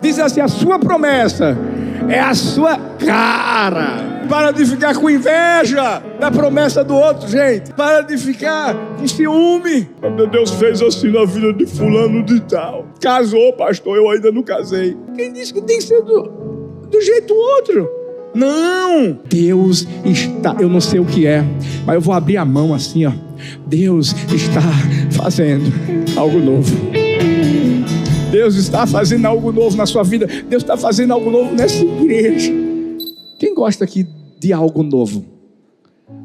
Diz assim: a sua promessa é a sua cara. Para de ficar com inveja da promessa do outro, gente. Para de ficar com ciúme. Meu Deus fez assim na vida de fulano de tal. Casou, pastor, eu ainda não casei. Quem disse que tem que ser do jeito outro? Não. Deus está, eu não sei o que é, mas eu vou abrir a mão assim, ó. Deus está fazendo algo novo. Deus está fazendo algo novo na sua vida. Deus está fazendo algo novo nessa igreja. Quem gosta aqui de algo novo?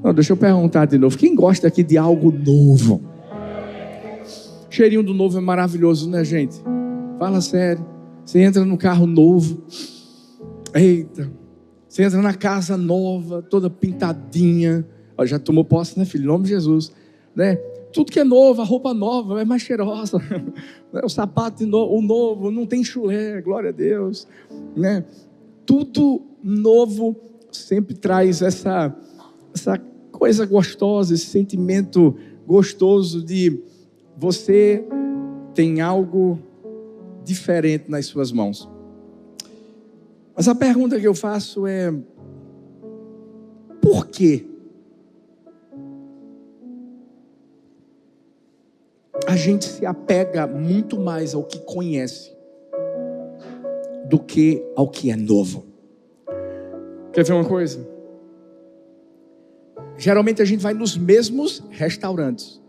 Não, deixa eu perguntar de novo. Quem gosta aqui de algo novo? Cheirinho do novo é maravilhoso, né, gente? Fala sério. Você entra no carro novo. Eita. Você entra na casa nova, toda pintadinha. Ó, já tomou posse, né, filho? Em nome de Jesus, né? Tudo que é novo, a roupa nova é mais cheirosa. O sapato o novo, não tem chulé, glória a Deus, né? Tudo novo sempre traz essa coisa gostosa, esse sentimento gostoso de você tem algo diferente nas suas mãos. Mas a pergunta que eu faço é: por quê? A gente se apega muito mais ao que conhece do que ao que é novo. Quer ver uma coisa? Geralmente a gente vai nos mesmos restaurantes.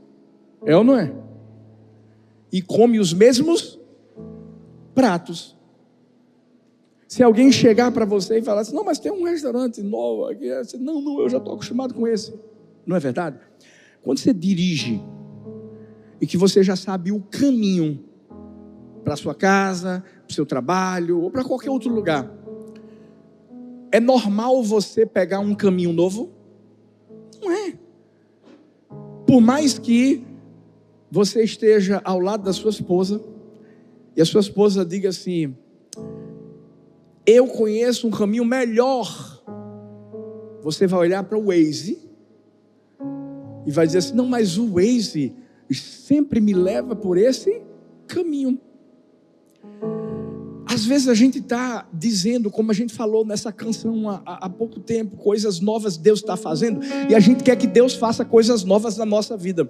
É ou não é? E come os mesmos pratos. Se alguém chegar para você e falar assim: não, mas tem um restaurante novo aqui. Você, não, eu já estou acostumado com esse. Não é verdade? Quando você dirige e que você já sabe o caminho para a sua casa, para o seu trabalho ou para qualquer outro lugar, é normal você pegar um caminho novo? Não é. Por mais que você esteja ao lado da sua esposa e a sua esposa diga assim: eu conheço um caminho melhor, você vai olhar para o Waze e vai dizer assim: não, mas o Waze sempre me leva por esse caminho. Às vezes a gente está dizendo, como a gente falou nessa canção há pouco tempo, coisas novas Deus está fazendo, e a gente quer que Deus faça coisas novas na nossa vida.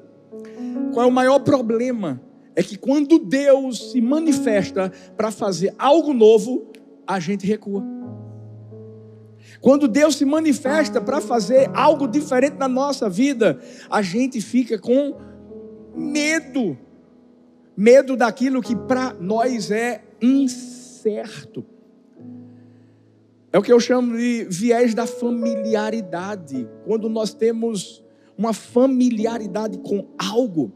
Qual é o maior problema? É que quando Deus se manifesta para fazer algo novo, a gente recua. Quando Deus se manifesta para fazer algo diferente na nossa vida, a gente fica com medo. Medo daquilo que para nós é incerto. É o que eu chamo de viés da familiaridade. Quando nós temos uma familiaridade com algo,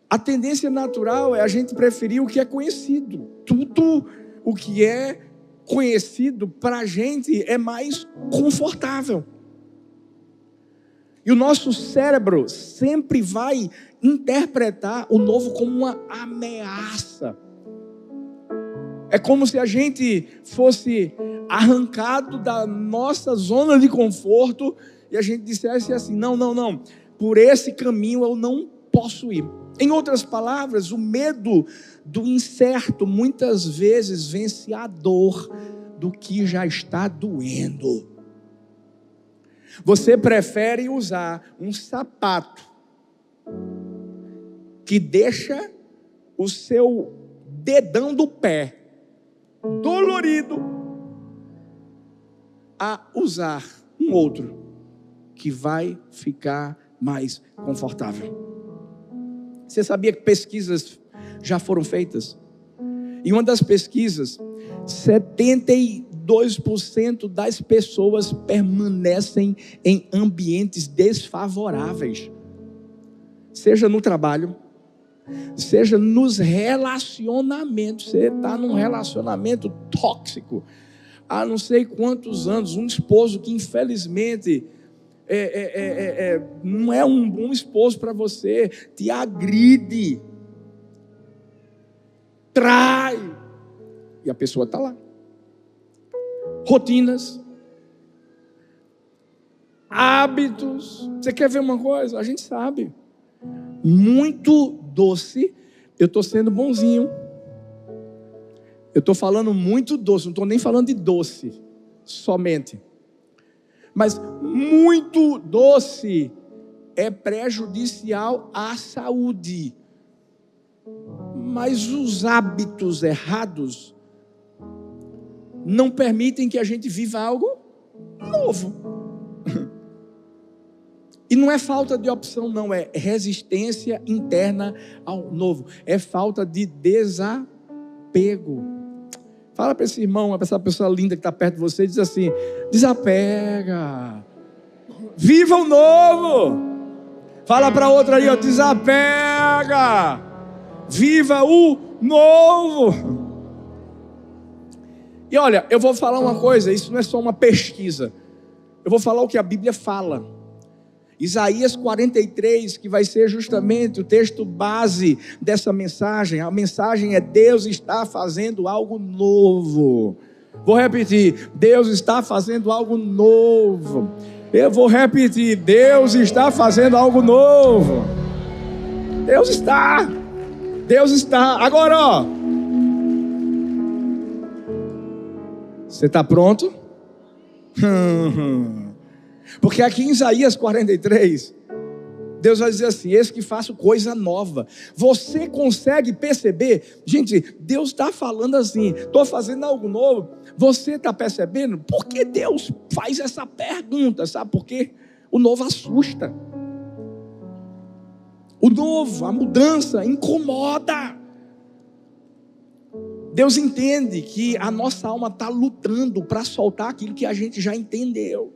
a tendência natural é a gente preferir o que é conhecido. Tudo o que é conhecido para a gente é mais confortável. E o nosso cérebro sempre vai interpretar o novo como uma ameaça. É como se a gente fosse arrancado da nossa zona de conforto e a gente dissesse assim: não, por esse caminho eu não posso ir. Em outras palavras, o medo do incerto muitas vezes vence a dor do que já está doendo. Você prefere usar um sapato que deixa o seu dedão do pé dolorido a usar um outro que vai ficar mais confortável. Você sabia que pesquisas já foram feitas? E uma das pesquisas, 72% das pessoas permanecem em ambientes desfavoráveis. Seja no trabalho, seja nos relacionamentos. Você está num relacionamento tóxico há não sei quantos anos. Um esposo que infelizmente não é um bom esposo para você, te agride, trai, e a pessoa está lá. Rotinas, hábitos. Você quer ver uma coisa? A gente sabe. Muito doce, eu estou sendo bonzinho. Eu estou falando muito doce, não estou nem falando de doce somente. Mas muito doce é prejudicial à saúde. Mas os hábitos errados não permitem que a gente viva algo novo. E não é falta de opção, não. É resistência interna ao novo. É falta de desapego. Fala para esse irmão, para essa pessoa linda que está perto de você, diz assim: desapega. Viva o novo. Fala para outra aí, ó, desapega. Viva o novo. E olha, eu vou falar uma coisa, isso não é só uma pesquisa. Eu vou falar o que a Bíblia fala. Isaías 43, que vai ser justamente o texto base dessa mensagem. A mensagem é: Deus está fazendo algo novo. Vou repetir: Deus está fazendo algo novo. Eu vou repetir: Deus está fazendo algo novo. Deus está. Deus está. Agora, ó. Você está pronto? Porque aqui em Isaías 43, Deus vai dizer assim: eis que faço coisa nova. Você consegue perceber? Gente, Deus está falando assim: estou fazendo algo novo. Você está percebendo? Por que Deus faz essa pergunta? Sabe por quê? O novo assusta. O novo, a mudança incomoda. Deus entende que a nossa alma está lutando para soltar aquilo que a gente já entendeu,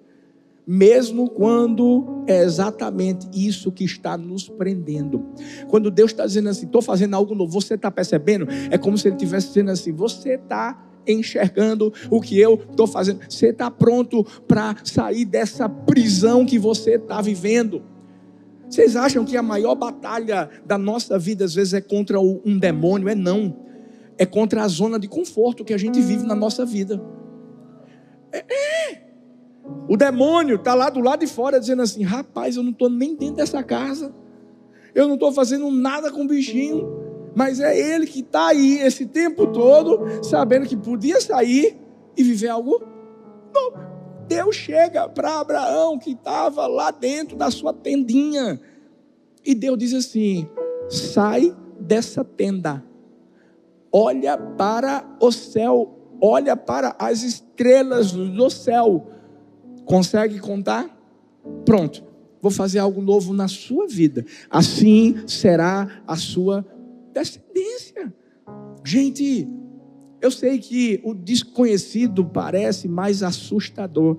mesmo quando é exatamente isso que está nos prendendo. Quando Deus está dizendo assim: estou fazendo algo novo, você está percebendo? É como se Ele estivesse dizendo assim: você está enxergando o que eu estou fazendo? Você está pronto para sair dessa prisão que você está vivendo? Vocês acham que a maior batalha da nossa vida às vezes é contra um demônio? É não. É contra a zona de conforto que a gente vive na nossa vida. O demônio está lá do lado de fora dizendo assim: rapaz, eu não estou nem dentro dessa casa, eu não estou fazendo nada com o bichinho, mas é ele que está aí esse tempo todo, sabendo que podia sair e viver algo novo. Deus chega para Abraão, que estava lá dentro da sua tendinha, e Deus diz assim: sai dessa tenda, olha para o céu, olha para as estrelas do céu. Consegue contar? Pronto, vou fazer algo novo na sua vida. Assim será a sua descendência. Gente, eu sei que o desconhecido parece mais assustador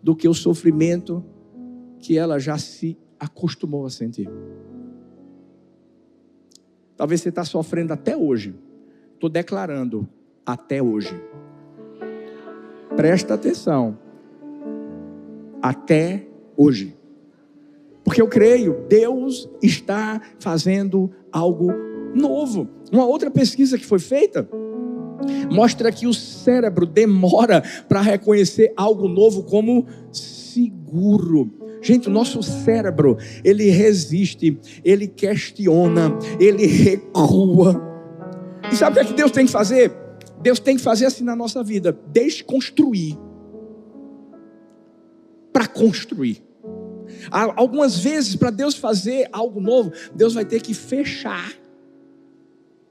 do que o sofrimento que ela já se acostumou a sentir. Talvez você está sofrendo até hoje. Estou declarando: até hoje. Presta atenção. Até hoje. Porque eu creio, Deus está fazendo algo novo. Uma outra pesquisa que foi feita mostra que o cérebro demora para reconhecer algo novo como seguro. Gente, o nosso cérebro, ele resiste, ele questiona, ele recua. E sabe o que é que Deus tem que fazer? Deus tem que fazer assim na nossa vida: desconstruir para construir. Algumas vezes, para Deus fazer algo novo, Deus vai ter que fechar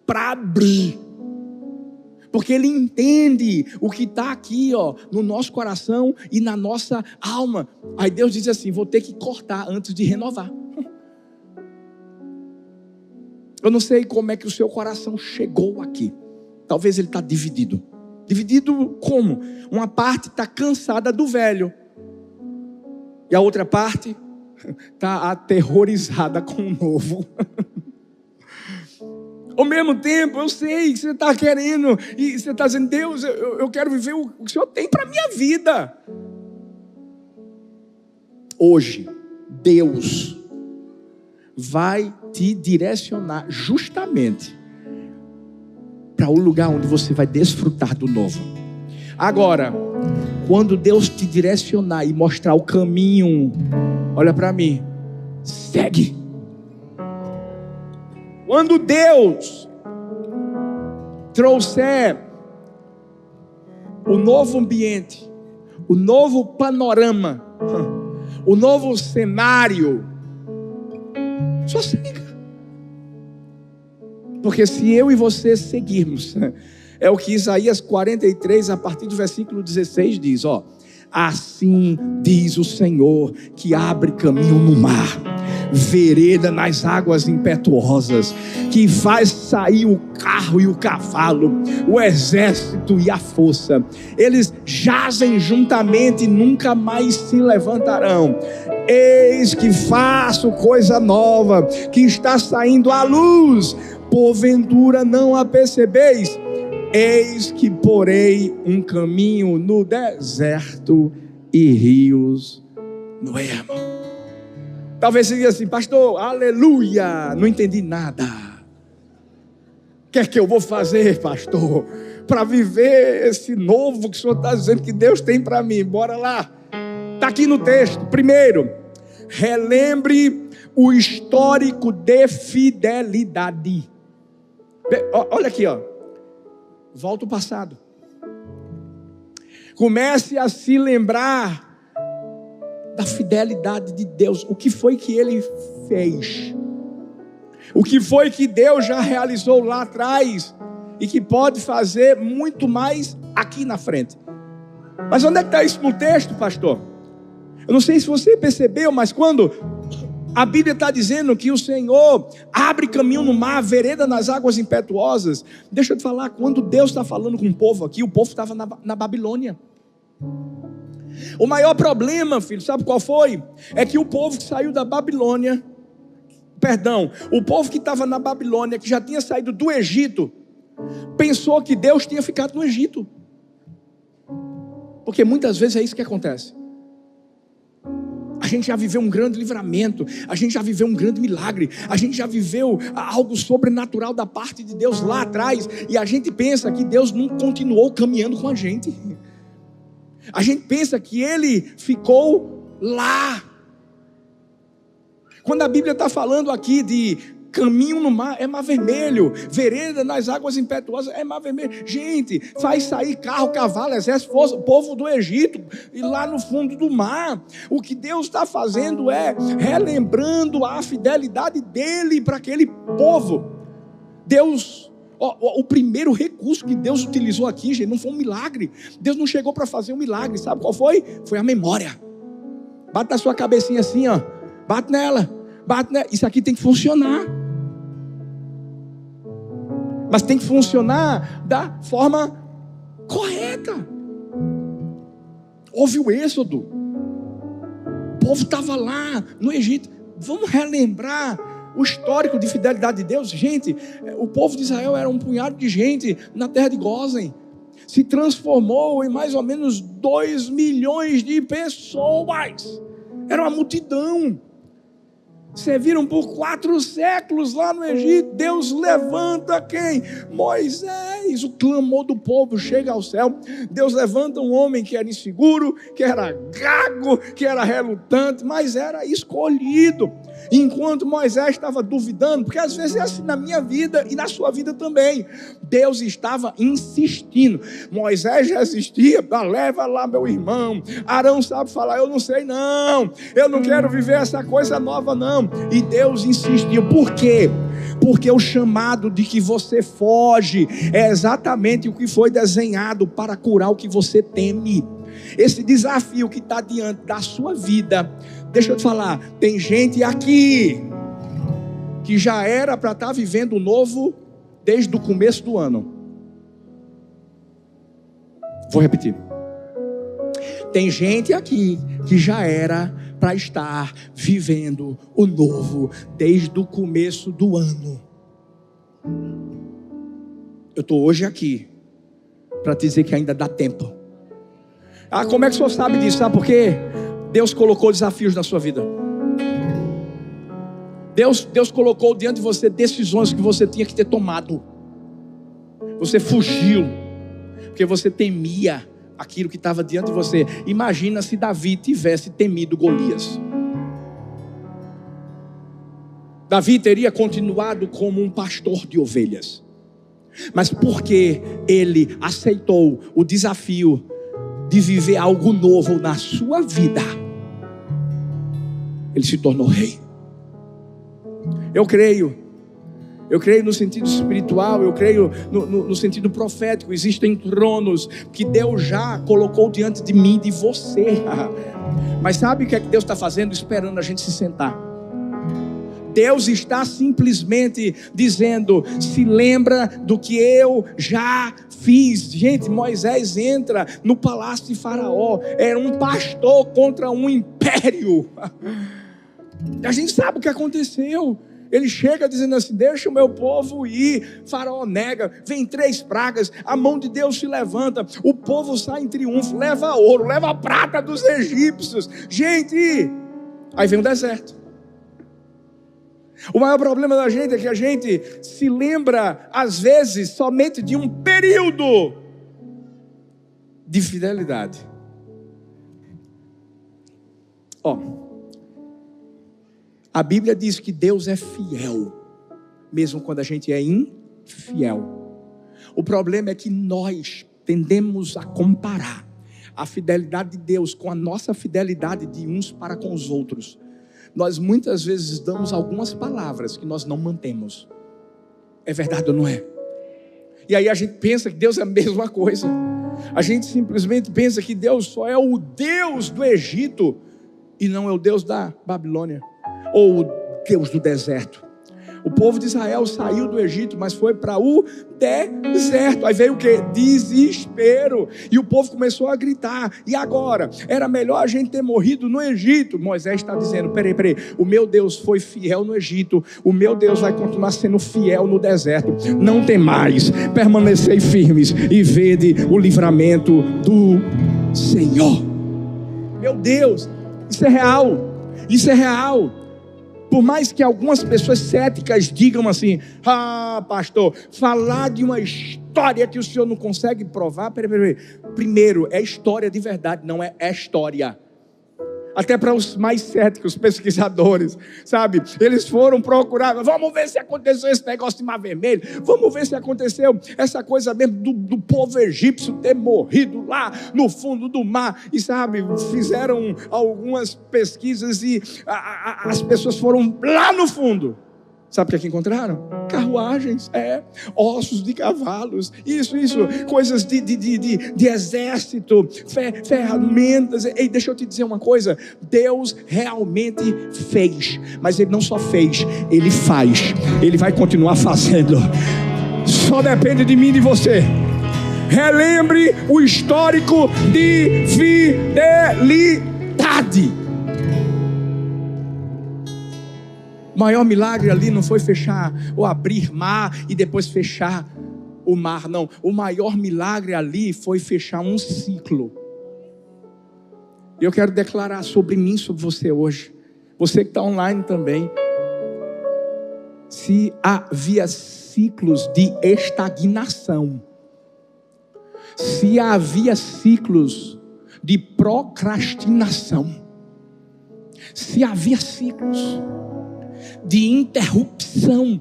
para abrir, porque Ele entende o que está aqui, ó, no nosso coração e na nossa alma. Aí Deus diz assim: vou ter que cortar antes de renovar. Eu não sei como é que o seu coração chegou aqui. Talvez ele está dividido. Dividido como? Uma parte está cansada do velho, e a outra parte está aterrorizada com o novo. Ao mesmo tempo, eu sei que você está querendo, e você está dizendo: Deus, eu quero viver o que o Senhor tem para a minha vida. Hoje, Deus vai te direcionar justamente para o lugar onde você vai desfrutar do novo. Agora, quando Deus te direcionar e mostrar o caminho, olha para mim, segue. Quando Deus trouxer o novo ambiente, o novo panorama, o novo cenário. Só siga. Porque se eu e você seguirmos, é o que Isaías 43, a partir do versículo 16 diz, ó: assim diz o Senhor, que abre caminho no mar, vereda nas águas impetuosas, que faz sair o carro e o cavalo, o exército e a força. Eles jazem juntamente e nunca mais se levantarão. Eis que faço coisa nova, que está saindo à luz, porventura não a percebeis? Eis que porei um caminho no deserto e rios no ermo. Talvez você diga assim: pastor, aleluia, não entendi nada. O que é que eu vou fazer, pastor, para viver esse novo que o senhor está dizendo que Deus tem para mim? Bora lá. Está aqui no texto. Primeiro, relembre o histórico de fidelidade. Olha aqui, ó. Volta ao passado. Comece a se lembrar da fidelidade de Deus. O que foi que Ele fez? O que foi que Deus já realizou lá atrás e que pode fazer muito mais aqui na frente? Mas onde é que está isso no texto, pastor? Eu não sei se você percebeu, mas quando a Bíblia está dizendo que o Senhor abre caminho no mar, vereda nas águas impetuosas. Deixa eu te falar, quando Deus está falando com o povo aqui, o povo estava na Babilônia. O maior problema, filho, sabe qual foi? É que o povo que saiu da Babilônia, o povo que estava na Babilônia, que já tinha saído do Egito, pensou que Deus tinha ficado no Egito. Porque muitas vezes é isso que acontece. A gente já viveu um grande livramento, a gente já viveu um grande milagre, a gente já viveu algo sobrenatural da parte de Deus lá atrás, e a gente pensa que Deus não continuou caminhando com a gente. A gente pensa que Ele ficou lá. Quando a Bíblia está falando aqui de caminho no mar, é mar vermelho. Vereda nas águas impetuosas, é mar vermelho. Gente, faz sair carro, cavalo, exército, força, povo do Egito, e lá no fundo do mar. O que Deus está fazendo é relembrando a fidelidade dEle para aquele povo. Deus, o primeiro recurso que Deus utilizou aqui, gente, não foi um milagre. Deus não chegou para fazer um milagre. Sabe qual foi? Foi a memória. Bate na sua cabecinha assim, ó. Bate nela. Isso aqui tem que funcionar. Mas tem que funcionar da forma correta. Houve o êxodo. O povo estava lá no Egito. Vamos relembrar o histórico de fidelidade de Deus. Gente, o povo de Israel era um punhado de gente na terra de Gósen. Se transformou em mais ou menos 2 milhões de pessoas. Era uma multidão. Serviram por 4 séculos lá no Egito. Deus levanta quem? Moisés. O clamor do povo chega ao céu. Deus levanta um homem que era inseguro, que era gago, que era relutante, mas era escolhido. Enquanto Moisés estava duvidando, porque às vezes é assim na minha vida e na sua vida também, Deus estava insistindo. Moisés resistia: leva lá meu irmão. Arão sabe falar: eu não sei não, eu não quero viver essa coisa nova não. E Deus insistia. Por quê? Porque o chamado de que você foge é exatamente o que foi desenhado para curar o que você teme. Esse desafio que está diante da sua vida, deixa eu te falar, tem gente aqui que já era para estar vivendo o novo desde o começo do ano. Vou repetir. Tem gente aqui que já era para estar vivendo o novo desde o começo do ano. Eu estou hoje aqui para te dizer que ainda dá tempo. Como é que o senhor sabe disso? Sabe por quê? Deus colocou desafios na sua vida. Deus colocou diante de você decisões que você tinha que ter tomado. Você fugiu porque você temia aquilo que estava diante de você. Imagina se Davi tivesse temido Golias. Davi teria continuado como um pastor de ovelhas. Mas porque ele aceitou o desafio de viver algo novo na sua vida, ele se tornou rei. Eu creio no sentido espiritual, eu creio no sentido profético. Existem tronos que Deus já colocou diante de mim e de você. Mas sabe o que é que Deus está fazendo? Esperando a gente se sentar. Deus está simplesmente dizendo: se lembra do que eu já fiz. Gente, Moisés entra no palácio de Faraó, era um pastor contra um império. A gente sabe o que aconteceu. Ele chega dizendo assim: deixa o meu povo ir. Faraó nega, vem 3 pragas, a mão de Deus se levanta, o povo sai em triunfo, leva ouro, leva prata dos egípcios. Gente, aí vem o deserto. O maior problema da gente é que a gente se lembra, às vezes, somente de um período de fidelidade. A Bíblia diz que Deus é fiel, mesmo quando a gente é infiel. O problema é que nós tendemos a comparar a fidelidade de Deus com a nossa fidelidade de uns para com os outros. Nós muitas vezes damos algumas palavras que nós não mantemos. É verdade ou não é? E aí a gente pensa que Deus é a mesma coisa. A gente simplesmente pensa que Deus só é o Deus do Egito e não é o Deus da Babilônia, ou o Deus do deserto. O povo de Israel saiu do Egito, mas foi para o deserto. Aí veio o quê? Desespero. E o povo começou a gritar: e agora? Era melhor a gente ter morrido no Egito. Moisés está dizendo: peraí, o meu Deus foi fiel no Egito, o meu Deus vai continuar sendo fiel no deserto. Não temais, permanecei firmes e vede o livramento do Senhor. Meu Deus, isso é real. Isso é real. Por mais que algumas pessoas céticas digam assim: ah, pastor, falar de uma história que o senhor não consegue provar. Peraí. Primeiro, é história de verdade, não é história. Até para os mais céticos, pesquisadores, sabe? Eles foram procurar: vamos ver se aconteceu esse negócio de Mar Vermelho. Vamos ver se aconteceu essa coisa mesmo do povo egípcio ter morrido lá no fundo do mar. E sabe, fizeram algumas pesquisas e as pessoas foram lá no fundo. Sabe o que encontraram? Carruagens, ossos de cavalos, isso, coisas de exército, ferramentas. Ei, deixa eu te dizer uma coisa: Deus realmente fez, mas Ele não só fez, Ele faz, Ele vai continuar fazendo. Só depende de mim e de você. Relembre o histórico de fidelidade. O maior milagre ali não foi fechar ou abrir mar e depois fechar o mar, não. O maior milagre ali foi fechar um ciclo. E eu quero declarar sobre mim, sobre você hoje, você que está online também. Se havia ciclos de estagnação, se havia ciclos de procrastinação, se havia ciclos de interrupção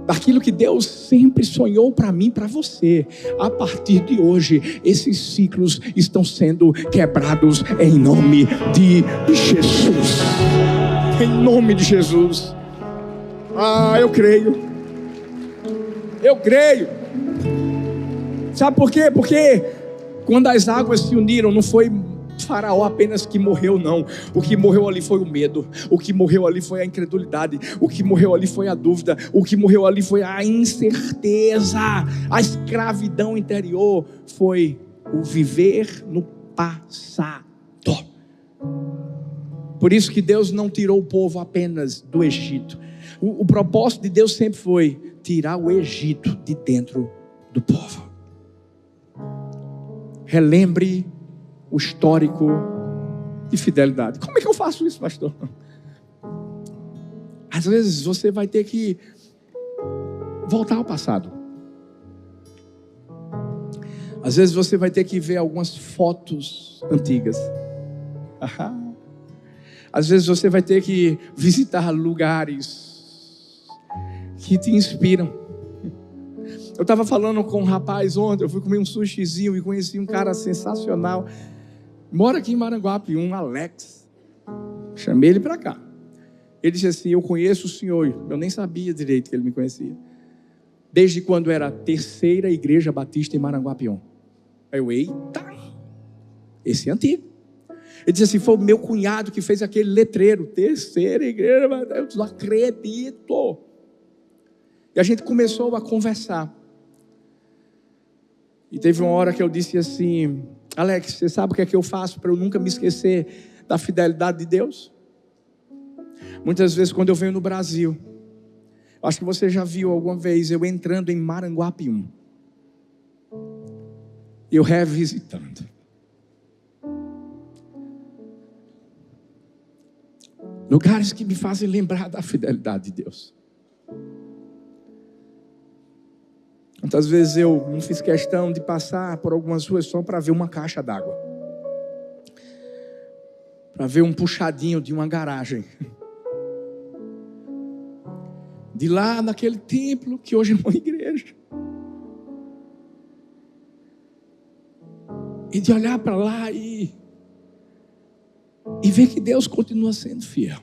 daquilo que Deus sempre sonhou para mim e para você, a partir de hoje, esses ciclos estão sendo quebrados em nome de Jesus. Em nome de Jesus. Eu creio. Sabe por quê? Porque quando as águas se uniram, não foi Faraó apenas que morreu, não. O que morreu ali foi o medo. O que morreu ali foi a incredulidade. O que morreu ali foi a dúvida. O que morreu ali foi a incerteza. A escravidão interior foi o viver no passado. Por isso que Deus não tirou o povo apenas do Egito. O propósito de Deus sempre foi tirar o Egito de dentro do povo. Relembre o histórico de fidelidade. Como é que eu faço isso, pastor? Às vezes você vai ter que voltar ao passado. Às vezes você vai ter que ver algumas fotos antigas. Às vezes você vai ter que visitar lugares que te inspiram. Eu estava falando com um rapaz ontem, eu fui comer um sushizinho e conheci um cara sensacional. Mora aqui em Maranguape, um Alex. Chamei ele para cá. Ele disse assim: eu conheço o senhor. Eu nem sabia direito que ele me conhecia. Desde quando era a 3ª Igreja Batista em Maranguapion. Aí eu, eita, esse é antigo. Ele disse assim: foi o meu cunhado que fez aquele letreiro, 3ª Igreja Batista. Eu não acredito. E a gente começou a conversar. E teve uma hora que eu disse assim: Alex, você sabe o que é que eu faço para eu nunca me esquecer da fidelidade de Deus? Muitas vezes quando eu venho no Brasil, acho que você já viu alguma vez eu entrando em Maranguapium, eu revisitando. Lugares que me fazem lembrar da fidelidade de Deus. Muitas vezes eu não fiz questão de passar por algumas ruas só para ver uma caixa d'água, para ver um puxadinho de uma garagem, de lá naquele templo que hoje é uma igreja, e de olhar para lá e ver que Deus continua sendo fiel.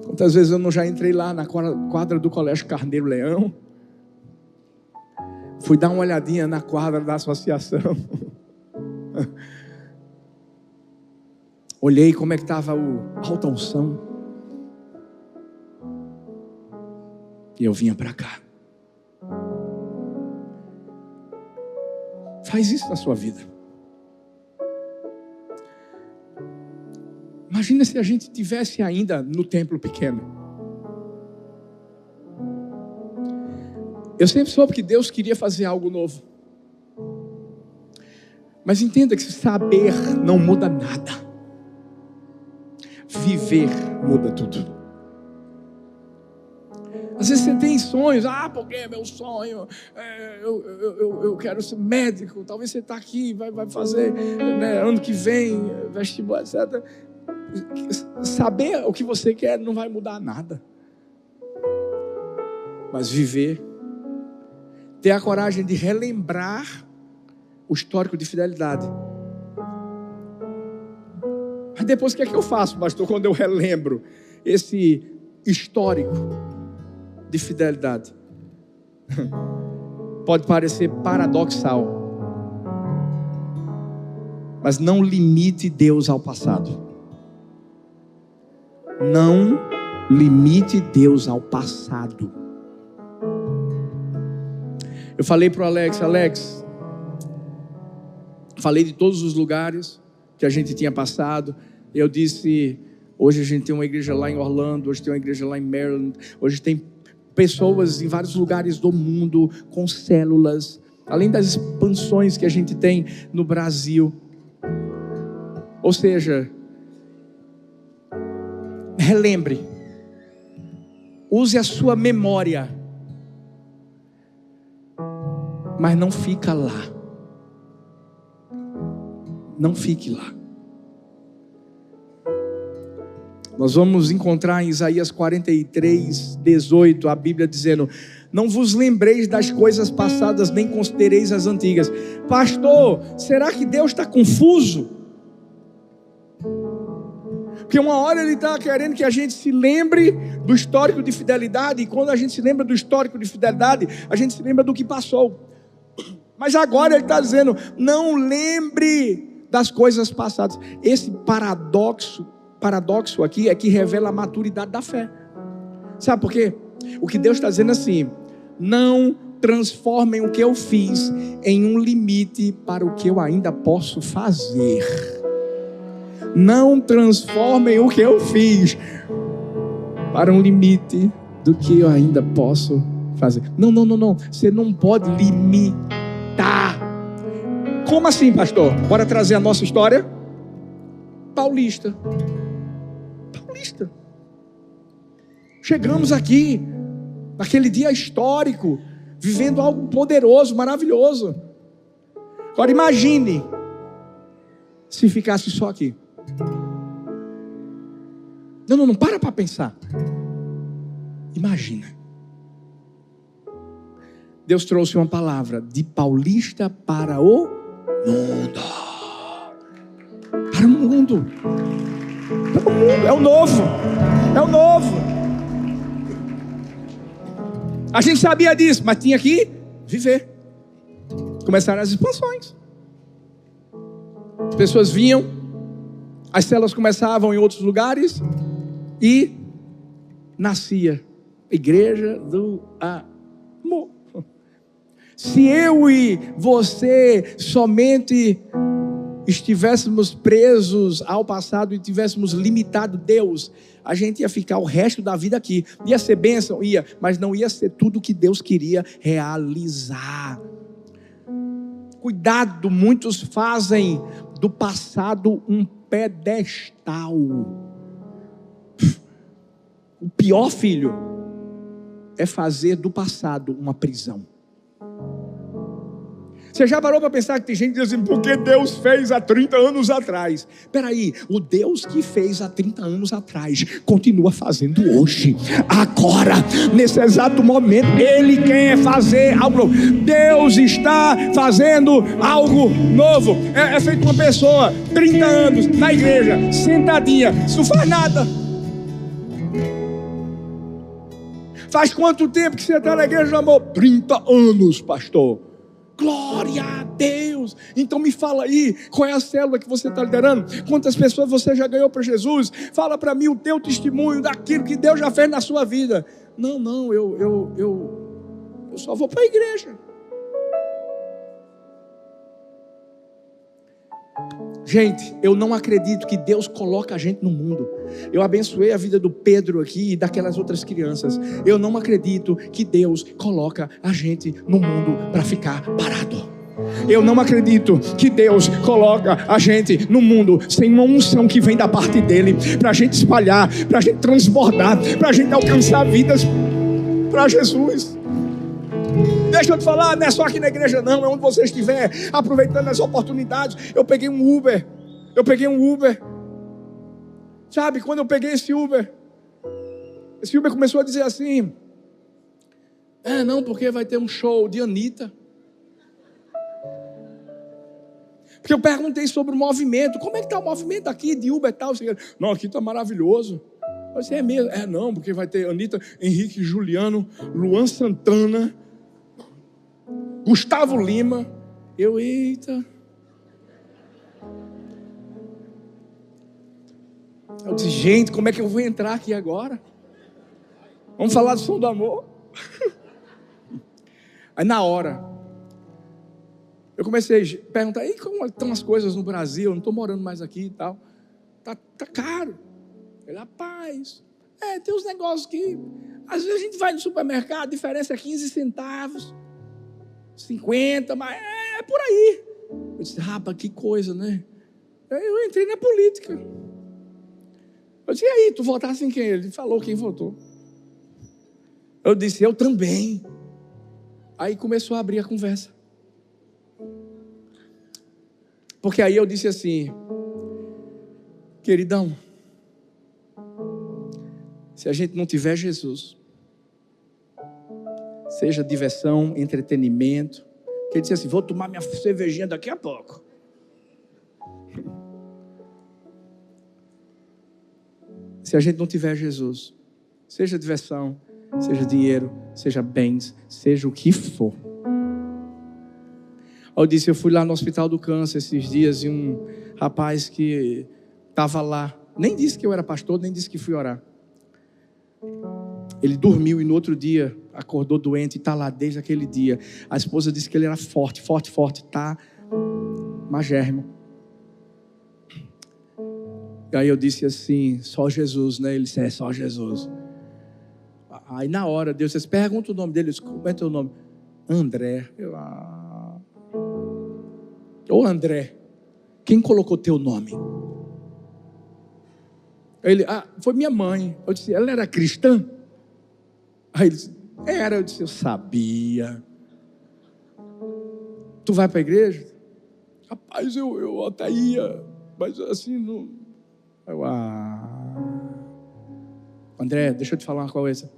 Quantas vezes eu não já entrei lá na quadra do Colégio Carneiro Leão, fui dar uma olhadinha na quadra da associação, olhei como é que estava a alta unção, e eu vinha para cá. Faz isso na sua vida. Imagina se a gente estivesse ainda no templo pequeno. Eu sempre soube que Deus queria fazer algo novo. Mas entenda que saber não muda nada. Viver muda tudo. Às vezes você tem sonhos, porque é meu sonho, eu quero ser médico. Talvez você está aqui, vai fazer, né, ano que vem, vestibular, etc. Saber o que você quer não vai mudar nada. Mas viver, ter a coragem de relembrar o histórico de fidelidade. Mas depois o que é que eu faço, pastor, quando eu relembro esse histórico de fidelidade? Pode parecer paradoxal, mas não limite Deus ao passado. Não limite Deus ao passado. Eu falei para o Alex, falei de todos os lugares que a gente tinha passado. Eu disse, hoje a gente tem uma igreja lá em Orlando, hoje tem uma igreja lá em Maryland, hoje tem pessoas em vários lugares do mundo com células, além das expansões que a gente tem no Brasil. Ou seja, relembre, use a sua memória, mas não fica lá. Não fique lá. Nós vamos encontrar em Isaías 43, 18, a Bíblia dizendo: não vos lembreis das coisas passadas, nem considereis as antigas. Pastor, será que Deus está confuso? Porque uma hora Ele está querendo que a gente se lembre do histórico de fidelidade, e quando a gente se lembra do histórico de fidelidade, a gente se lembra do que passou. Mas agora Ele está dizendo: não lembre das coisas passadas. Esse paradoxo aqui é que revela a maturidade da fé. Sabe por quê? O que Deus está dizendo assim: não transformem o que eu fiz em um limite para o que eu ainda posso fazer. Não transformem o que eu fiz para um limite do que eu ainda posso fazer. Não. Você não pode limitar. Como assim, pastor? Bora trazer a nossa história? Paulista. Chegamos aqui, naquele dia histórico, vivendo algo poderoso, maravilhoso. Agora imagine se ficasse só aqui. Não, para pensar. Imagina. Deus trouxe uma palavra de Paulista para o mundo. Para o mundo. Para o mundo. É o novo. É o novo. A gente sabia disso, mas tinha que viver. Começaram as expansões. As pessoas vinham, as células começavam em outros lugares e nascia a igreja do amor. Se eu e você somente estivéssemos presos ao passado e tivéssemos limitado Deus, a gente ia ficar o resto da vida aqui. Ia ser bênção? Ia, mas não ia ser tudo que Deus queria realizar. Cuidado, muitos fazem do passado um pedestal. O pior, filho, é fazer do passado uma prisão. Você já parou para pensar que tem gente que diz assim, porque Deus fez há 30 anos atrás? Espera aí, o Deus que fez há 30 anos atrás continua fazendo hoje, agora, nesse exato momento. Ele quer fazer algo novo. Deus está fazendo algo novo. É feito uma pessoa, 30 anos, na igreja, sentadinha, isso não faz nada. Faz quanto tempo que você está na igreja, amor? 30 anos, pastor. Glória a Deus. Então me fala aí, qual é a célula que você está liderando? Quantas pessoas você já ganhou para Jesus? Fala para mim o teu testemunho daquilo que Deus já fez na sua vida. Não, eu só vou para a igreja. Gente, eu não acredito que Deus coloca a gente no mundo. Eu abençoei a vida do Pedro aqui e daquelas outras crianças. Eu não acredito que Deus coloca a gente no mundo para ficar parado. Eu não acredito que Deus coloca a gente no mundo sem uma unção que vem da parte dele, para a gente espalhar, para a gente transbordar, para a gente alcançar vidas para Jesus. Deixa eu te falar, não é só aqui na igreja não, é onde você estiver, aproveitando as oportunidades. Eu peguei um Uber. Sabe, quando eu peguei esse Uber começou a dizer assim, não, porque vai ter um show de Anitta. Porque eu perguntei sobre o movimento, como é que está o movimento aqui de Uber e tal? Não, aqui está maravilhoso. Eu disse, é mesmo? Não, porque vai ter Anitta, Henrique Juliano, Luan Santana, Gustavo Lima. Eita. Eu disse, gente, como é que eu vou entrar aqui agora? Vamos falar do som do amor? Aí na hora, eu comecei a perguntar, e como estão as coisas no Brasil? Eu não estou morando mais aqui e tal. Tá caro. Ele, rapaz, tem uns negócios que, às vezes a gente vai no supermercado, a diferença é 15 centavos. 50, mas é por aí. Eu disse, rapaz, que coisa, né? Eu entrei na política. Eu disse, e aí, tu votasse em quem? Ele falou quem votou. Eu disse, eu também. Aí começou a abrir a conversa. Porque aí eu disse assim, queridão, se a gente não tiver Jesus, seja diversão, entretenimento. Ele disse assim, vou tomar minha cervejinha daqui a pouco. Se a gente não tiver Jesus, seja diversão, seja dinheiro, seja bens, seja o que for. Eu disse, eu fui lá no Hospital do Câncer esses dias e um rapaz que estava lá, nem disse que eu era pastor, nem disse que fui orar. Ele dormiu e no outro dia acordou doente e está lá desde aquele dia. A esposa disse que ele era forte, está magérrimo. E aí eu disse assim, só Jesus, né? Ele disse, só Jesus. Aí na hora, Deus disse, pergunta o nome dele. Eu disse, como é teu nome? André. Ô André, quem colocou teu nome? Ele, foi minha mãe. Eu disse, ela era cristã? Aí ele disse, era. Eu disse, eu sabia. Tu vai para a igreja? Rapaz, eu até ia, mas assim, não. André, deixa eu te falar uma coisa.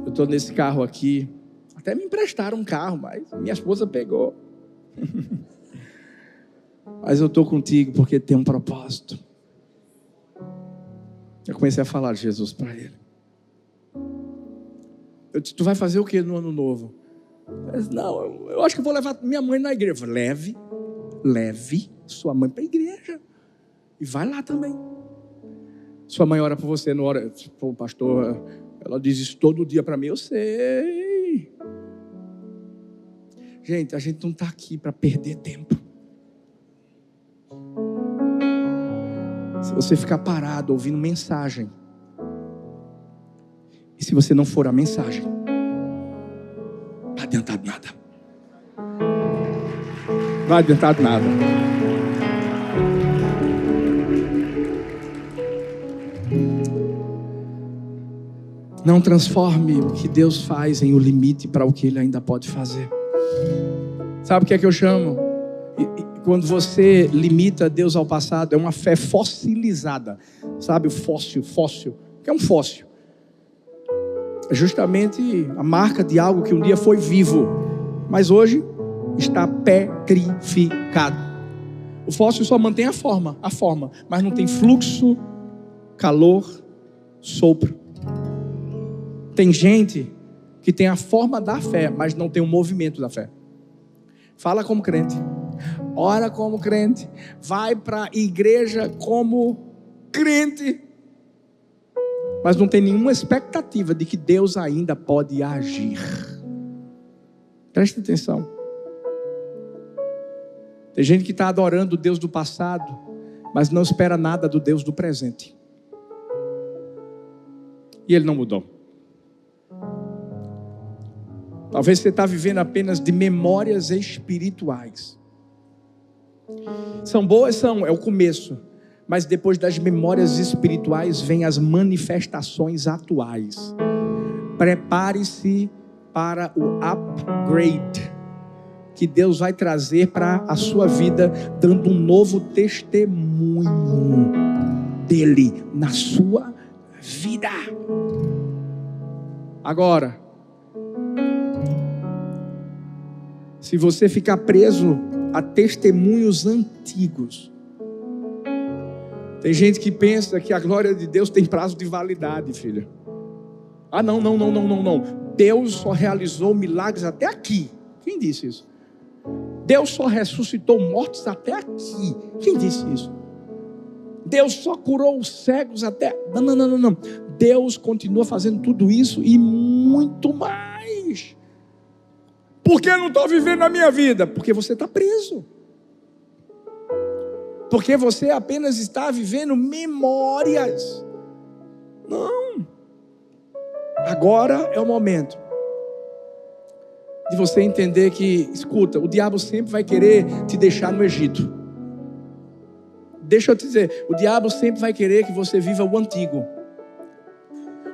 Eu estou nesse carro aqui há Até me emprestaram um carro, mas minha esposa pegou. Mas eu estou contigo porque tem um propósito. Eu comecei a falar de Jesus para ele. Eu disse, tu vai fazer o que no ano novo? Ele disse, não, eu acho que vou levar minha mãe na igreja. Eu falei, leve sua mãe para a igreja. E vai lá também. Sua mãe ora por você, não ora. Pô, pastor, ela diz isso todo dia para mim. Eu sei. Gente, a gente não está aqui para perder tempo. Se você ficar parado ouvindo mensagem, e se você não for a mensagem, não vai adiantar de nada. Não vai adiantar de nada. Não transforme o que Deus faz em um limite para o que Ele ainda pode fazer. Sabe o que é que eu chamo? Quando você limita Deus ao passado, é uma fé fossilizada. Sabe o fóssil? O que é um fóssil? É justamente a marca de algo que um dia foi vivo, mas hoje está petrificado. O fóssil só mantém a forma, mas não tem fluxo, calor, sopro. Tem gente que tem a forma da fé, mas não tem o movimento da fé. Fala como crente, ora como crente, vai para a igreja como crente, mas não tem nenhuma expectativa de que Deus ainda pode agir. Preste atenção. Tem gente que está adorando o Deus do passado, mas não espera nada do Deus do presente. E Ele não mudou. Talvez você está vivendo apenas de memórias espirituais. São boas, é o começo. Mas depois das memórias espirituais vêm as manifestações atuais. Prepare-se para o upgrade que Deus vai trazer para a sua vida, dando um novo testemunho dele na sua vida. Agora, se você ficar preso a testemunhos antigos, tem gente que pensa que a glória de Deus tem prazo de validade, filha. Ah, não. Deus só realizou milagres até aqui. Quem disse isso? Deus só ressuscitou mortos até aqui. Quem disse isso? Deus só curou os cegos até... Não. Deus continua fazendo tudo isso e muito mais. Por que eu não estou vivendo a minha vida? Porque você está preso. Porque você apenas está vivendo memórias. Não. Agora é o momento de você entender que, escuta, o diabo sempre vai querer te deixar no Egito. Deixa eu te dizer, o diabo sempre vai querer que você viva o antigo.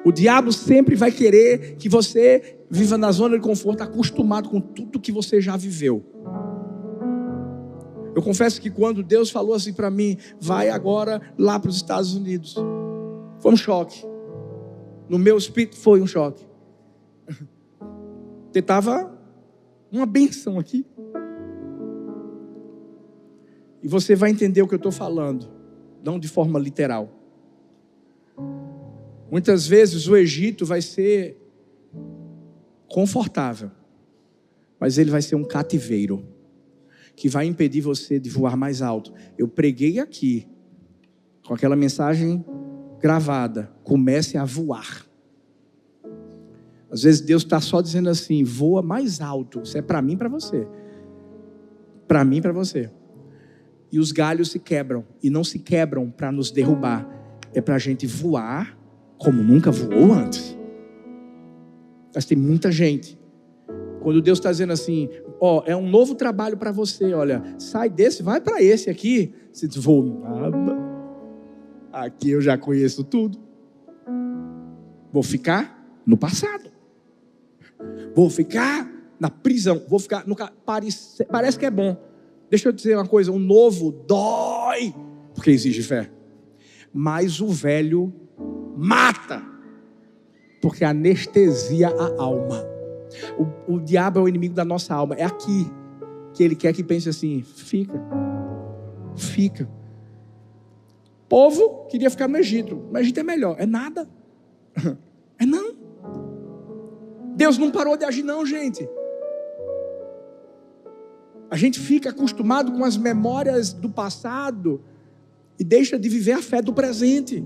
O diabo sempre vai querer que você viva na zona de conforto, acostumado com tudo que você já viveu. Eu confesso que quando Deus falou assim para mim, vai agora lá para os Estados Unidos, foi um choque. No meu espírito foi um choque. Porque estava uma bênção aqui. E você vai entender o que eu estou falando, não de forma literal. Muitas vezes o Egito vai ser confortável, mas ele vai ser um cativeiro que vai impedir você de voar mais alto. Eu preguei aqui com aquela mensagem gravada: comece a voar. Às vezes Deus está só dizendo assim: voa mais alto. Isso é para mim e para você. Para mim e para você. E os galhos se quebram, e não se quebram para nos derrubar, é para a gente voar como nunca voou antes. Mas tem muita gente, quando Deus está dizendo assim, é um novo trabalho para você, olha, sai desse, vai para esse aqui. Você diz, vou nada, aqui eu já conheço tudo, vou ficar no passado, vou ficar na prisão, vou ficar no... Parece que é bom. Deixa eu dizer uma coisa, o novo dói, porque exige fé, mas o velho mata, porque anestesia a alma. O diabo é o inimigo da nossa alma. É aqui que ele quer que pense assim: fica. O povo queria ficar no Egito. O Egito é melhor. É nada. É não. Deus não parou de agir não, gente. A gente fica acostumado com as memórias do passado e deixa de viver a fé do presente.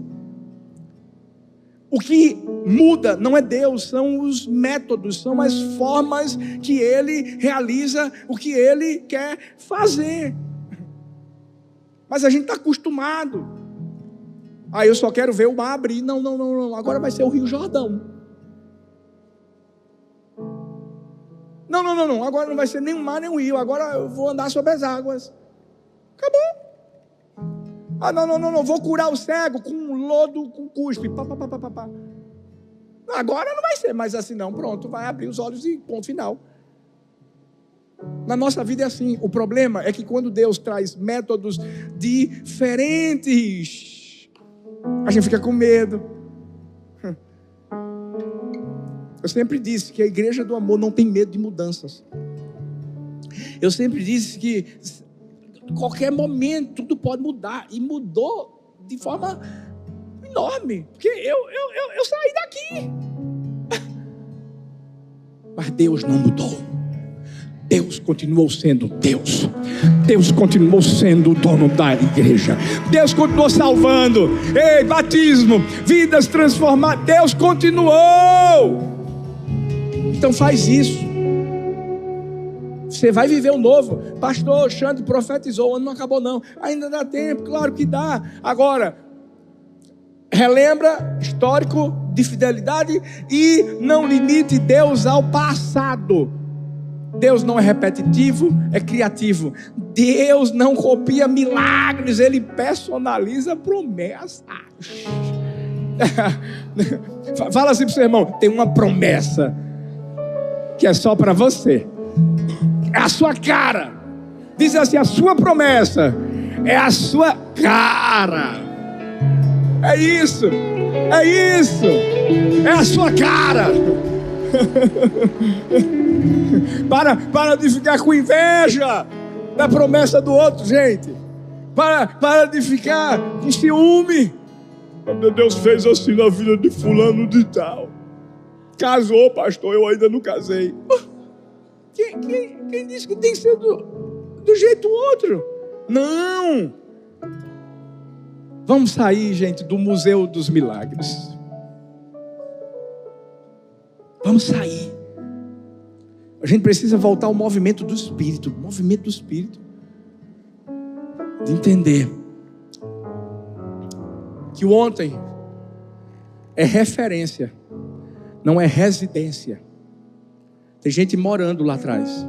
O que muda não é Deus, são os métodos, são as formas que Ele realiza o que Ele quer fazer. Mas a gente está acostumado. Eu só quero ver o mar abrir. Não. Agora vai ser o Rio Jordão. Não. Agora não vai ser nem o mar nem o rio. Agora eu vou andar sobre as águas. Acabou. Não. Vou curar o cego com lodo, com cuspe. Agora não vai ser mais assim não. Pronto, vai abrir os olhos e ponto final. Na nossa vida é assim. O problema é que quando Deus traz métodos diferentes, a gente fica com medo. Eu sempre disse que a igreja do amor não tem medo de mudanças. Eu sempre disse que qualquer momento tudo pode mudar. E mudou de forma enorme. Porque eu saí daqui. Mas Deus não mudou. Deus continuou sendo Deus. Deus continuou sendo o dono da igreja. Deus continuou salvando. Batismo, vidas transformadas. Deus continuou. Então faz isso. Você vai viver o novo. Pastor Xande profetizou, o ano não acabou não. Ainda dá tempo, claro que dá. Agora, relembra histórico de fidelidade e não limite Deus ao passado. Deus não é repetitivo, é criativo. Deus não copia milagres, Ele personaliza promessas. Fala assim pro seu irmão: tem uma promessa que é só para você. É a sua cara. Diz assim: a sua promessa é a sua cara. É isso. É a sua cara. Para de ficar com inveja da promessa do outro, gente. Para de ficar com ciúme. Meu Deus fez assim na vida de fulano de tal. Casou, pastor, eu ainda não casei. Quem disse que tem que ser do jeito outro? Não. Vamos sair, gente, do Museu dos Milagres. Vamos sair. A gente precisa voltar ao movimento do Espírito. Movimento do Espírito. De entender que o ontem é referência, não é residência. Tem gente morando lá atrás.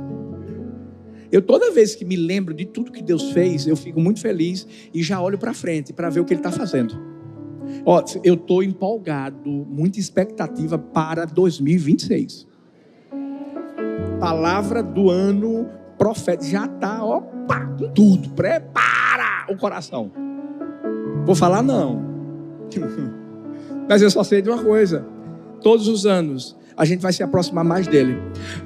Eu toda vez que me lembro de tudo que Deus fez, eu fico muito feliz e já olho para frente para ver o que Ele está fazendo. Eu estou empolgado, muita expectativa para 2026. Palavra do ano profético. Já está, com tudo. Prepara o coração. Vou falar não. Mas eu só sei de uma coisa. Todos os anos a gente vai se aproximar mais dele.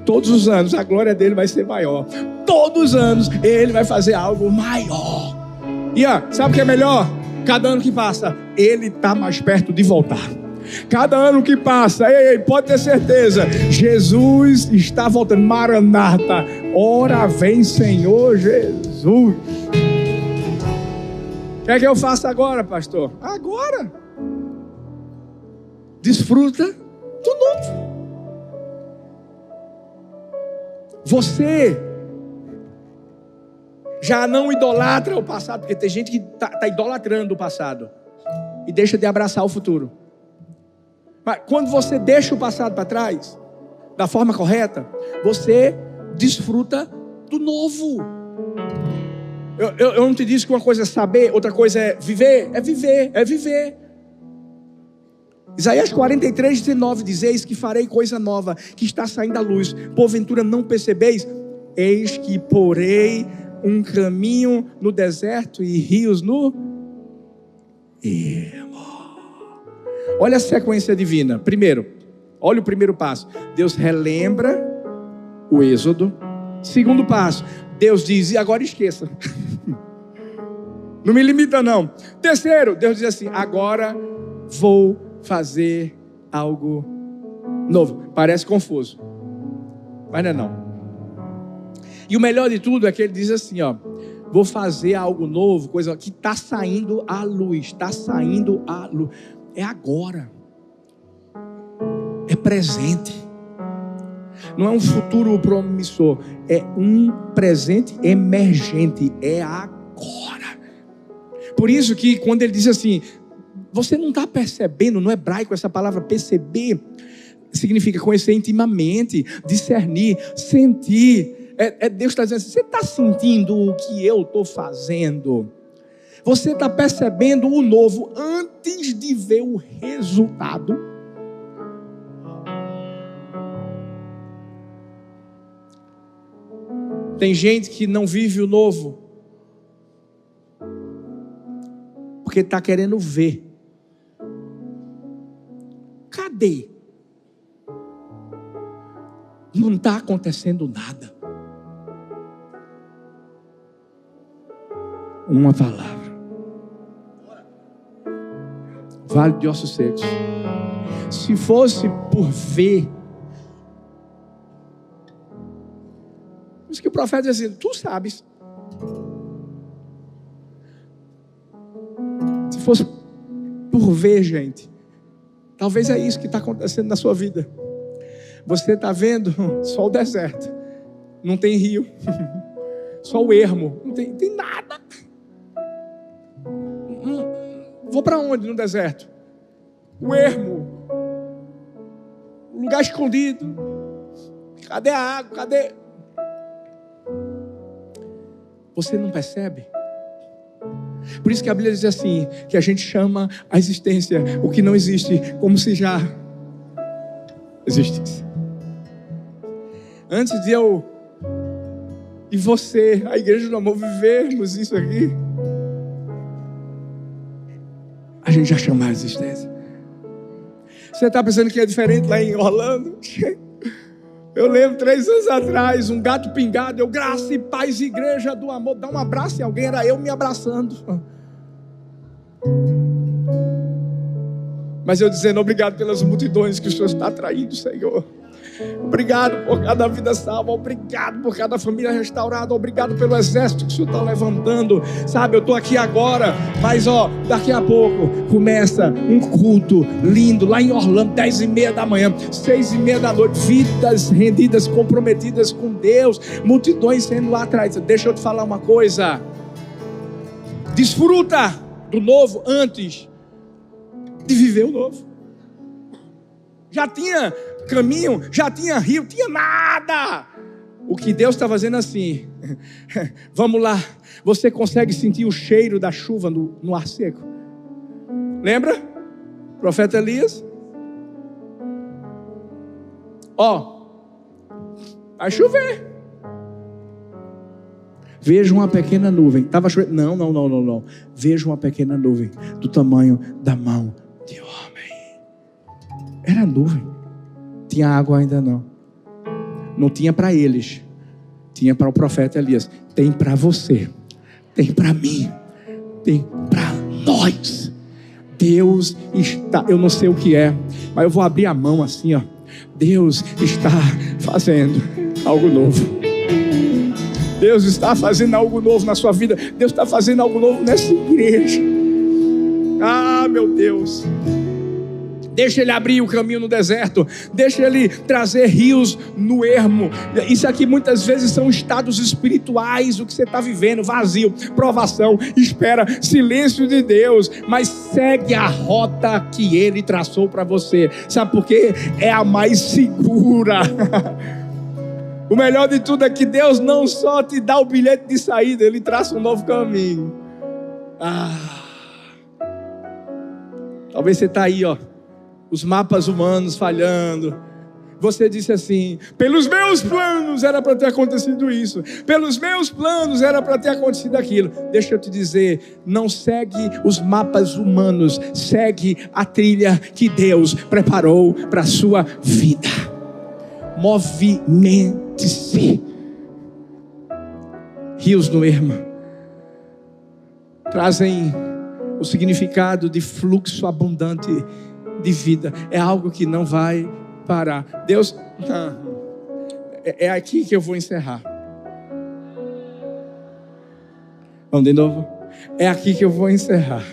Todos os anos a glória dele vai ser maior. Todos os anos ele vai fazer algo maior. E sabe o que é melhor? Cada ano que passa, ele está mais perto de voltar. Cada ano que passa, pode ter certeza, Jesus está voltando. Maranata, ora vem Senhor Jesus. O que é que eu faço agora, pastor? Agora. Desfruta do novo. Você já não idolatra o passado, porque tem gente que está idolatrando o passado e deixa de abraçar o futuro. Mas quando você deixa o passado para trás, da forma correta, você desfruta do novo. Eu não te disse que uma coisa é saber, outra coisa é viver. É viver. Isaías 43:19 diz: eis que farei coisa nova, que está saindo à luz, porventura não percebeis? Eis que porei um caminho no deserto e rios no ermo. Olha a sequência divina. Primeiro, Olha o primeiro passo. Deus relembra o êxodo. Segundo passo, Deus diz, e agora esqueça. Não me limita não. Terceiro, Deus diz assim, agora vou fazer algo novo. Parece confuso, mas não é não. E o melhor de tudo é que ele diz assim, ó, vou fazer algo novo, coisa que está saindo à luz, está saindo à luz. É agora. É presente. Não é um futuro promissor, é um presente emergente, é agora. Por isso que quando ele diz assim, você não está percebendo, no hebraico essa palavra perceber significa conhecer intimamente, discernir, sentir. Deus está dizendo assim, você está sentindo o que eu estou fazendo? Você está percebendo o novo antes de ver o resultado? Tem gente que não vive o novo porque está querendo ver. Cadê? Não está acontecendo nada. Uma palavra. Vale de ossos secos. Se fosse por ver, isso que o profeta diz assim, tu sabes. Se fosse por ver, gente, talvez é isso que está acontecendo na sua vida. Você está vendo só o deserto, não tem rio, só o ermo, não tem nada. Vou para onde no deserto? O ermo, um lugar escondido. Cadê a água? Cadê? Você não percebe? Por isso que a Bíblia diz assim, que a gente chama a existência o que não existe, como se já existisse. Antes de eu e você, a Igreja do Amor, vivermos isso aqui, a gente já chama a existência. Você está pensando que é diferente lá em Orlando? Eu lembro 3 anos atrás, um gato pingado, eu, graça e paz, Igreja do Amor, dá um abraço em alguém, era eu me abraçando. Mas eu dizendo, obrigado pelas multidões que o Senhor está atraindo, Senhor. Obrigado por cada vida salva, obrigado por cada família restaurada, obrigado pelo exército que o Senhor está levantando. Sabe, eu estou aqui agora, mas daqui a pouco começa um culto lindo lá em Orlando, 10h30 da manhã, 6h30 da noite, vidas rendidas, comprometidas com Deus, multidões sendo lá atrás. Deixa eu te falar uma coisa, desfruta do novo antes de viver o novo. Já tinha caminho, já tinha rio, tinha nada. O que Deus está fazendo assim, vamos lá, você consegue sentir o cheiro da chuva no ar seco? Lembra? Profeta Elias? Vai chover. Vejo uma pequena nuvem. Estava chovendo? Não. Vejo uma pequena nuvem do tamanho da mão de homem. Era nuvem. Tinha água ainda não. Não tinha para eles. Tinha para o profeta Elias. Tem para você. Tem para mim. Tem para nós. Deus está, eu não sei o que é, mas eu vou abrir a mão assim, ó. Deus está fazendo algo novo. Deus está fazendo algo novo na sua vida. Deus está fazendo algo novo nessa igreja. Ah, meu Deus. Deixa Ele abrir o caminho no deserto. Deixa Ele trazer rios no ermo. Isso aqui muitas vezes são estados espirituais. O que você está vivendo, vazio, provação, espera, silêncio de Deus. Mas segue a rota que Ele traçou para você. Sabe por quê? É a mais segura. O melhor de tudo é que Deus não só te dá o bilhete de saída, Ele traça um novo caminho. Talvez você está aí, os mapas humanos falhando, Você disse assim: pelos meus planos era para ter acontecido isso, pelos meus planos era para ter acontecido aquilo. Deixa eu te dizer, não segue os mapas humanos, segue a trilha que Deus preparou para a sua vida. Movimente-se. Rios no Erma trazem o significado de fluxo abundante de vida. É algo que não vai parar. Deus, é aqui que eu vou encerrar. Vamos de novo? É aqui que eu vou encerrar.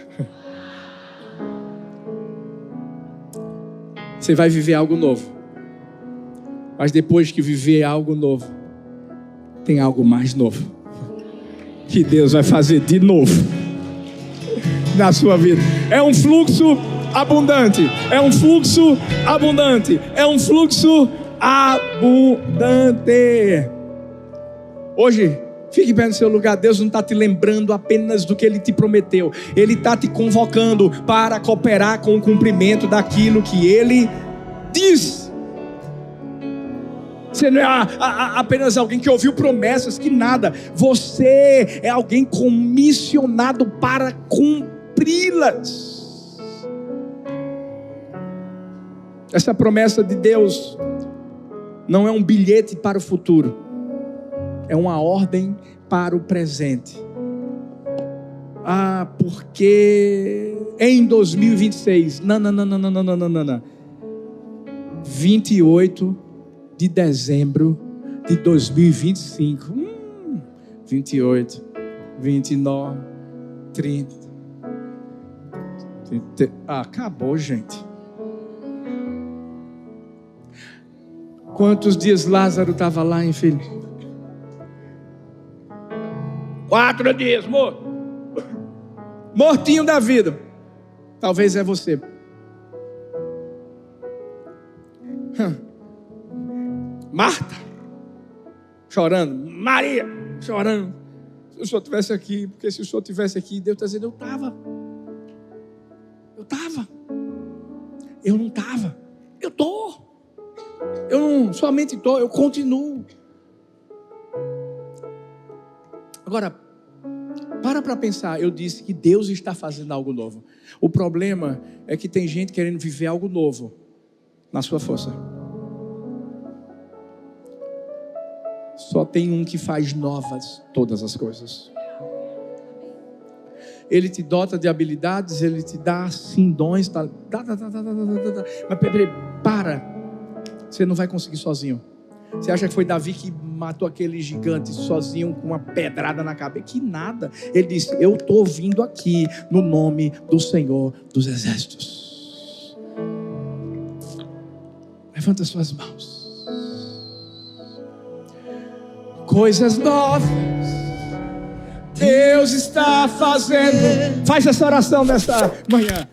Você vai viver algo novo. Mas depois que viver algo novo, tem algo mais novo que Deus vai fazer de novo na sua vida. É um fluxo abundante. É um fluxo abundante. É um fluxo abundante. Hoje, fique bem no seu lugar. Deus não está te lembrando apenas do que Ele te prometeu. Ele está te convocando para cooperar com o cumprimento daquilo que Ele diz. Você não é apenas alguém que ouviu promessas, que nada. Você é alguém comissionado para cumpri-las. Essa promessa de Deus não é um bilhete para o futuro. É uma ordem para o presente. Porque em 2026, não. 28 de dezembro de 2025. 28, 29, 30. Acabou, gente. Quantos dias Lázaro estava lá, infeliz? 4 dias, morto. Mortinho da vida. Talvez é você. Marta, chorando. Maria, chorando. Se o Senhor estivesse aqui, porque se o Senhor estivesse aqui, Deus está dizendo: eu estava. Eu não estava. Eu estou. Eu não somente estou, eu continuo. Agora, para pensar. Eu disse que Deus está fazendo algo novo. O problema é que tem gente querendo viver algo novo na sua força. Só tem um que faz novas todas as coisas. Ele te dota de habilidades, ele te dá sim dons, mas para. Você não vai conseguir sozinho. Você acha que foi Davi que matou aquele gigante sozinho com uma pedrada na cabeça? Que nada. Ele disse: eu estou vindo aqui no nome do Senhor dos Exércitos. Levanta suas mãos. Coisas novas Deus está fazendo. Faz essa oração nesta manhã.